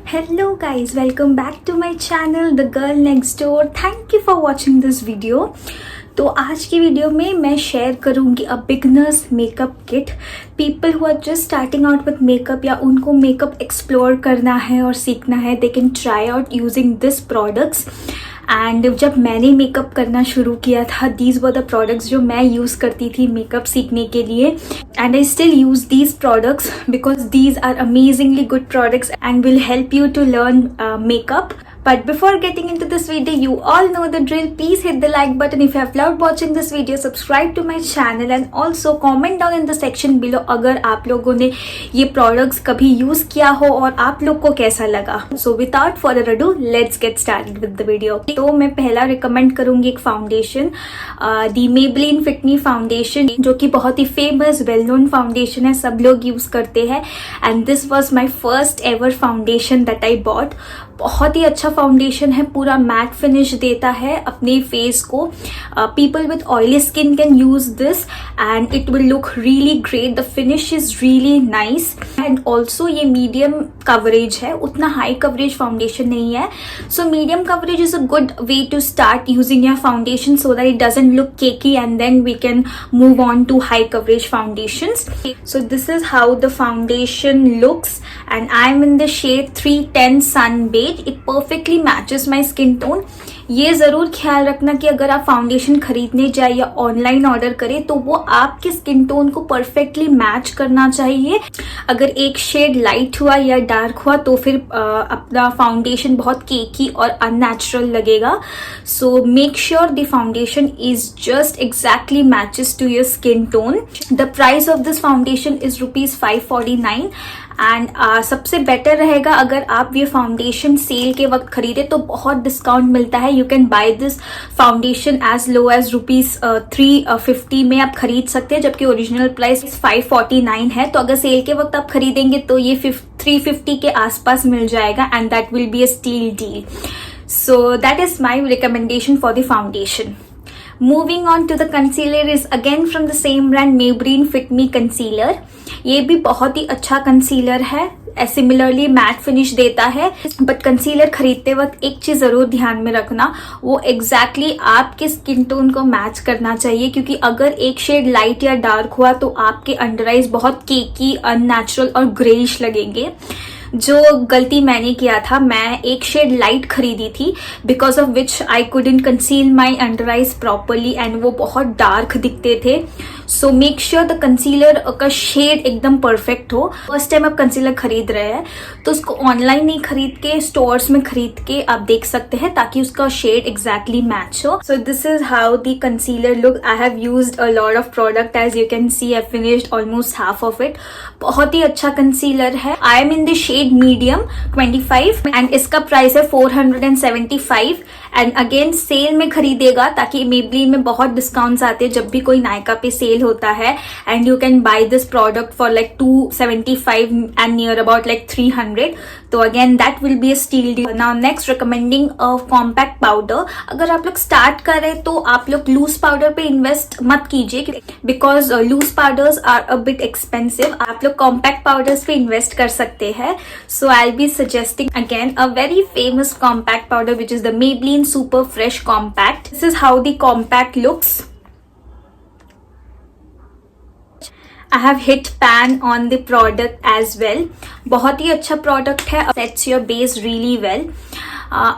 Hello guys, welcome back to my channel The Girl Next Door. Thank you for watching this video. तो आज की video में मैं share करूंगी a beginner's makeup kit. People who are just starting out with makeup या उनको makeup explore करना है और सीखना है, they can try out using this products. And जब मैंने मेकअप करना शुरू किया था, दीज वर द प्रोडक्ट्स जो मैं यूज़ करती थी मेकअप सीखने के लिए. And I still use these products because these are amazingly good products and will help you to learn makeup. But before getting into this video, you all know the drill. Please hit the like button if you have loved watching this video. Subscribe to my channel and also comment down in the section below अगर आप लोगों ने ये products कभी use किया हो और आप लोग को कैसा लगा. So without further ado, let's get started with the video. तो मैं पहला recommend करूँगी एक foundation, the Maybelline Fit Me Foundation, जो कि बहुत ही famous, well known foundation है, सब लोग use करते हैं. And this was my first ever foundation that I bought. बहुत ही अच्छा फाउंडेशन है, पूरा मैट फिनिश देता है अपने फेस को. People with oily skin can use this and it will look really great. The finish is really nice and also ये मीडियम कवरेज है, उतना हाई कवरेज फाउंडेशन नहीं है. So medium coverage is a good way to start using your foundation so that it doesn't look cakey and then we can move on to high coverage foundations. So this is how the foundation looks and I am in the shade 310 Sun Beige. It perfectly matches my skin tone. ये ज़रूर ख्याल रखना कि अगर आप foundation खरीदने जाए या ऑनलाइन ऑर्डर करें तो वो आपके स्किन टोन को परफेक्टली मैच करना चाहिए. अगर एक शेड लाइट हुआ या डार्क हुआ तो फिर अपना फाउंडेशन बहुत केकी और अननेचुरल लगेगा. So make sure the foundation is just exactly matches to your skin tone. The price of this foundation is ₹549 and सबसे बेटर रहेगा अगर आप ये फाउंडेशन सेल के वक्त खरीदे तो बहुत डिस्काउंट मिलता है. You can buy this foundation as low as ₹350 में आप खरीद सकते हैं, जबकि ओरिजिनल प्राइस 549 है. तो अगर सेल के वक्त आप खरीदेंगे तो ये 350 के आसपास मिल जाएगा and that will be a steal deal. So that is my recommendation for the foundation. Moving on to the concealer is again from the same brand, Maybelline Fit Me Concealer. ये भी बहुत ही अच्छा कंसीलर है, similarly matte finish देता है. But concealer खरीदते वक्त एक चीज जरूर ध्यान में रखना, वो एग्जैक्टली आपके स्किन टोन को मैच करना चाहिए, क्योंकि अगर एक शेड लाइट या डार्क हुआ तो आपके अंडर आइज बहुत केकी, अननेचुरल और ग्रेइश लगेंगे. जो गलती मैंने किया था, मैं एक शेड लाइट खरीदी थी because of which I couldn't conceal my under eyes properly and वो बहुत डार्क दिखते थे. सो मेक श्योर द कंसीलर का शेड एकदम परफेक्ट हो. फर्स्ट टाइम आप कंसीलर खरीद रहे हैं तो उसको ऑनलाइन नहीं खरीद के स्टोर्स में खरीद के आप देख सकते हैं ताकि उसका शेड एग्जैक्टली मैच हो. So this is how the concealer look. I have used a lot of product, as you can see I finished almost half of it. बहुत ही अच्छा कंसीलर है. I am in the shade medium 25 and इसका price है 475 and again cell में खरीदेगा ताकि Maybelline में बहुत डिस्काउंट्स आते हैं जब भी कोई नायका पे सेल होता है. And you can buy this product for like 275 and near about like 300. तो again that will be a steal deal. Now next recommending a compact powder. अगर आप लोग स्टार्ट करें तो आप लोग लूज पाउडर पे इन्वेस्ट मत कीजिए because loose powders are a bit expensive. आप लोग कॉम्पैक्ट पाउडर्स पे इन्वेस्ट कर सकते हैं. So I'll be suggesting again a very famous compact powder which is the Maybelline Super Fresh Compact. This is how the compact looks. I have hit pan on the product as well. बहुत ही अच्छा product है, sets your base really well.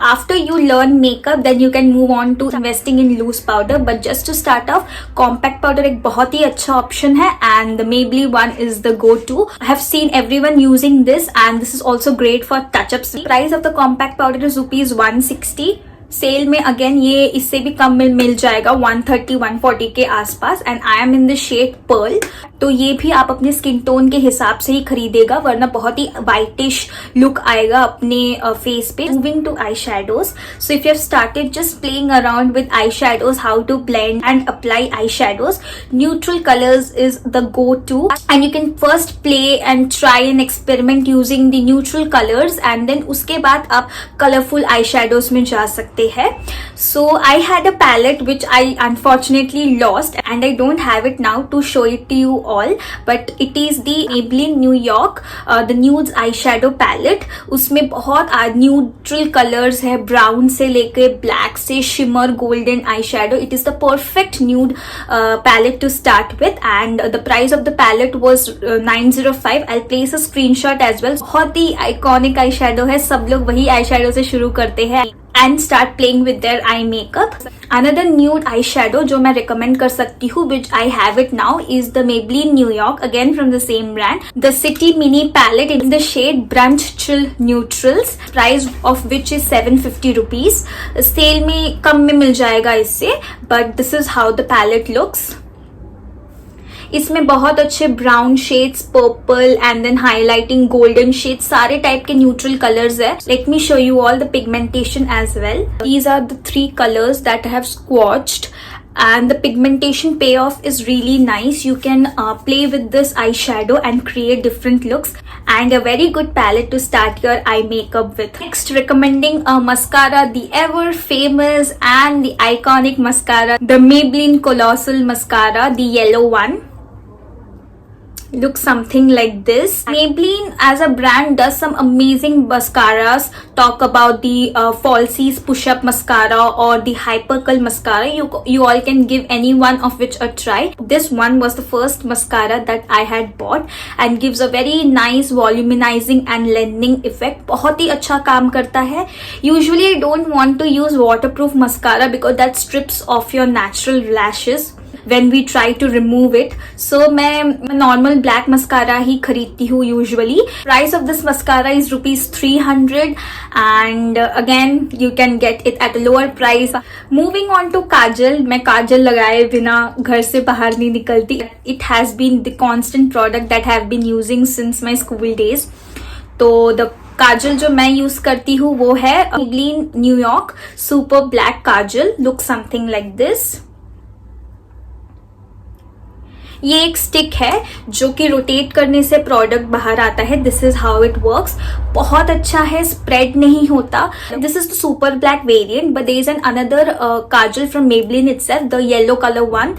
After you learn makeup, then you can move on to investing in loose powder. But just to start off, compact powder एक बहुत ही अच्छा option है and the Maybelline one is the go-to. I have seen everyone using this and this is also great for touch-ups. The price of the compact powder is ₹160. Sale में again ये इससे भी कम मिल जाएगा 130-140 के आसपास and I am in the shade pearl. तो ये भी आप अपने स्किन टोन के हिसाब से ही खरीदेगा, वरना बहुत ही वाइटिश लुक आएगा अपने फेस पे. Moving to eye shadows. So if you have started just playing around with eye shadows, how to blend and apply eye shadows, neutral colours is the go to and you can first play and try and experiment using the neutral colours and then उसके बाद आप colourful eye shadows में जा सकते सकते हैं. So I had a palette which I unfortunately lost and I don't have it now to show it to you all, but it is the Maybelline New York the nude eyeshadow palette. उसमें बहुत neutral colors है, brown से लेके black से shimmer golden eyeshadow. It is the perfect nude palette to start with and the price of the palette was 905. I'll place a screenshot as well. बहुत ही iconic eyeshadow है, सब लोग वही eyeshadow से शुरू करते हैं and start playing with their eye makeup. Another nude eyeshadow जो मैं recommend कर सकती हूँ, which I have it now, is the Maybelline New York, again from the same brand. The City Mini Palette in the shade Brunch Chill Neutrals, price of which is 750 rupees. Sale में कम में मिल जाएगा इससे, but this is how the palette looks. इसमें बहुत अच्छे brown shades, purple and then highlighting golden shades, सारे type के neutral colours है. Let me show you all the pigmentation as well. These are the 3 colours that I have swatched and the pigmentation payoff is really nice. You can play with this eyeshadow and create different looks and a very good palette to start your eye makeup with. Next, recommending a mascara, the ever famous and the iconic mascara, the Maybelline Colossal Mascara, the yellow one. Looks something like this. Maybelline as a brand does some amazing mascaras. Talk about the Falsies push-up mascara or the Hypercurl mascara. You all can give any one of which a try. This one was the first mascara that I had bought and gives a very nice volumizing and blending effect. बहुत ही अच्छा काम करता है. Usually I don't want to use waterproof mascara because that strips off your natural lashes when we try to remove it. So मैं normal black mascara ही खरीदती हूँ usually. Price of this mascara is rupees 300 and again you can get it at a lower price. Moving on to काजल. मैं काजल लगाए बिना घर से बाहर नहीं निकलती. It has been the constant product that I have been using since my school days. तो the काजल जो मैं यूज करती हूँ वो है Maybelline New York Super Black Kajal. Looks something like this. ये एक स्टिक है जो कि रोटेट करने से प्रोडक्ट बाहर आता है. This is how it works. बहुत अच्छा है, स्प्रेड नहीं होता. This is the super black variant but there is an another kajal from Maybelline itself, the yellow colour one.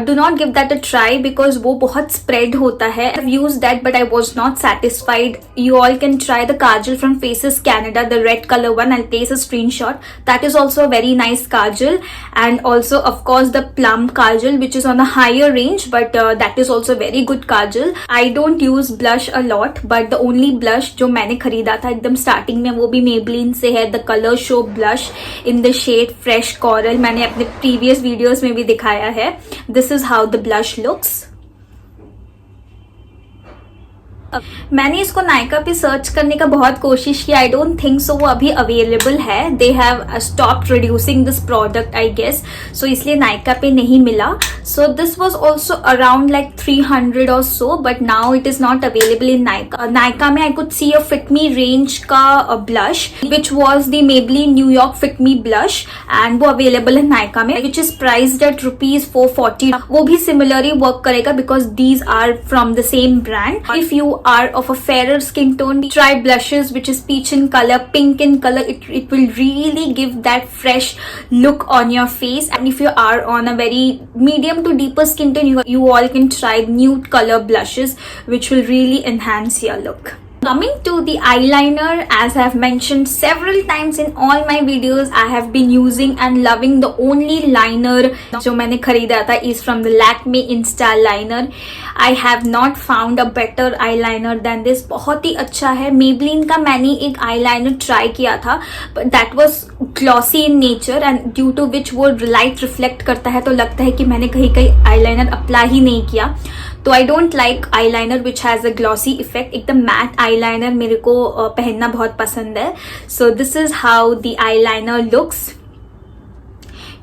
Do not give that a try because वो बहुत spread होता है. I have used that but I was not satisfied. You all can try the kajal from Faces Canada, the red color one. I'll place a screenshot. That is also a very nice kajal. And also of course the plum kajal which is on a higher range but that is also very good kajal. I don't use blush a lot but the only blush जो मैंने खरीदा था एकदम starting में वो भी Maybelline से है. The Color Show blush in the shade Fresh Coral. मैंने अपने previous videos में भी दिखाया है. This is how the blush looks. मैंने इसको नायका पे सर्च करने का बहुत कोशिश किया. आई डोंट थिंक सो वो अभी अवेलेबल है. They have stop producing this product I guess. So इसलिए नायका पे नहीं मिला. So this was also around like 300 or so but now it is not available in Nykaa. Nykaa में I could see a fit me range का blush which was the Maybelline New York fit me blush and वो available है नायका में which is priced at rupees 440. वो भी similarly work करेगा because these are from the same brand. If you are of a fairer skin tone, try blushes which is peach in color, pink in color. It will really give that fresh look on your face. And if you are on a very medium to deeper skin tone, you all can try nude color blushes which will really enhance your look. Coming to the eyeliner, as I have mentioned several times in all my videos, I have been using and loving the only liner जो मैंने खरीदा था is from the Lakme Insta Liner. I have not found a better eyeliner than this. बहुत ही अच्छा है. Maybelline का मैंने एक eyeliner try किया था but that was glossy in nature and due to which वो light reflect करता है तो लगता है कि मैंने कहीं eyeliner apply ही नहीं किया. तो आई don't like eye liner which has a glossy effect. एकदम मैट आई लाइनर मेरे को पहनना बहुत पसंद है. सो this is how the eye liner looks.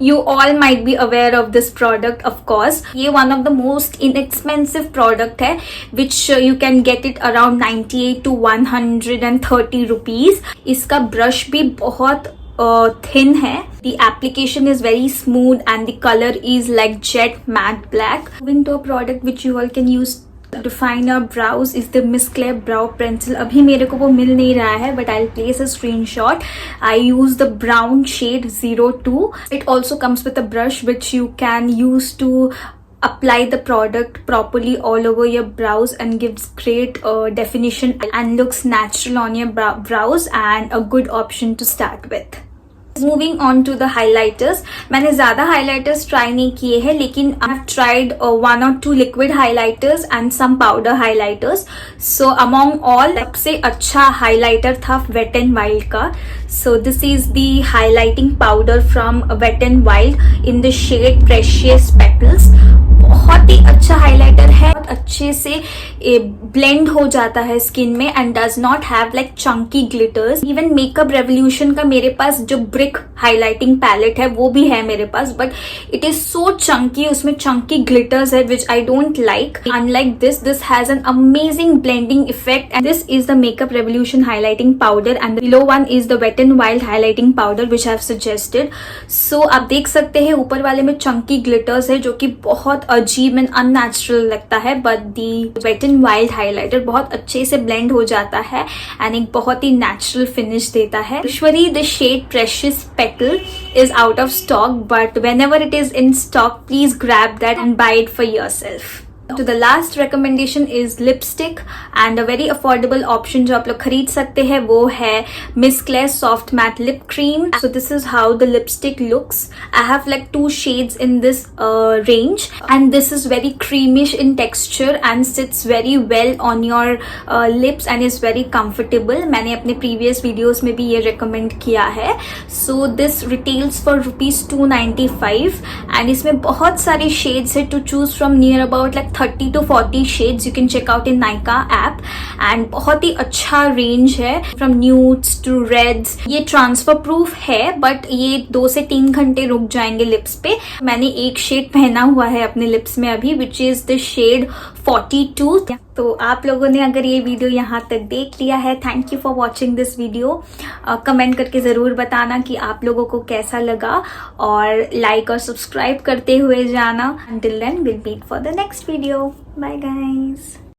You all might be aware of this product of course. ये one of the most inexpensive product है which you can get it around 98 to 130 rupees. इसका brush भी बहुत thin है. The application is very smooth and the color is like jet matte black. Moving to a product which you all can use Define our brows is the Miss Claire brow pencil. अभी मेरे को वो मिल नहीं रहा है, but I'll place a screenshot. I use the brown shade 02. It also comes with a brush which you can use to apply the product properly all over your brows and gives great definition and looks natural on your brows, and a good option to start with. Moving on to the highlighters. मैंने ज़्यादा highlighters try नहीं किए हैं, लेकिन I have tried 1 or 2 liquid highlighters and some powder highlighters. So among all, सबसे अच्छा highlighter था Wet n Wild का. So this is the highlighting powder from Wet n Wild in the shade Precious Petals. बहुत ही अच्छा highlighter है, बहुत अच्छे से ब्लेंड हो जाता है स्किन में and does not have like Chunky glitters. Even makeup revolution का मेरे पास जो ब्रिक हाइलाइटिंग पैलेट है वो भी है मेरे पास, but it is so chunky, उसमें चंकी ग्लिटर्स है which I don't like. Unlike this has an amazing blending effect and this is the makeup revolution highlighting powder and below one is the wet and wild highlighting powder which I have suggested. So आप देख सकते हैं ऊपर वाले में Chunky glitters है जो कि बहुत अजीब एंड अननेचुरल लगता है, but the wet and wild highlighter बहुत अच्छे से ब्लेंड हो जाता है एंड एक बहुत ही नेचुरल फिनिश देता है. Usually the shade Precious Petal is out of stock, but whenever it is in stock, please grab that and buy it for yourself. तो the last recommendation is lipstick and a very affordable option जो आप लोग खरीद सकते हैं वो है Miss Claire Soft Matte Lip Cream. So this is how the lipstick looks. I have like 2 shades in this range and this is very creamish in texture and sits very well on your lips and is very comfortable. मैंने अपने previous videos में भी ये recommend किया है. So this retails for ₹295 and इसमें बहुत सारे shades है to choose from, near about like 30 to 40 shades you can check out in Nykaa app and बहुत ही अच्छा रेंज है from nudes to reds. ये ट्रांसफर प्रूफ है बट ये 2 से 3 घंटे रुक जाएंगे लिप्स पे. मैंने एक शेड पहना हुआ है अपने लिप्स में अभी विच इज द शेड 42. तो आप लोगों ने अगर ये वीडियो यहाँ तक देख लिया है, thank you for watching this video. Comment करके ज़रूर बताना कि आप लोगों को कैसा लगा और लाइक और सब्सक्राइब करते हुए जाना. Until then, we'll meet for the next video. Bye guys.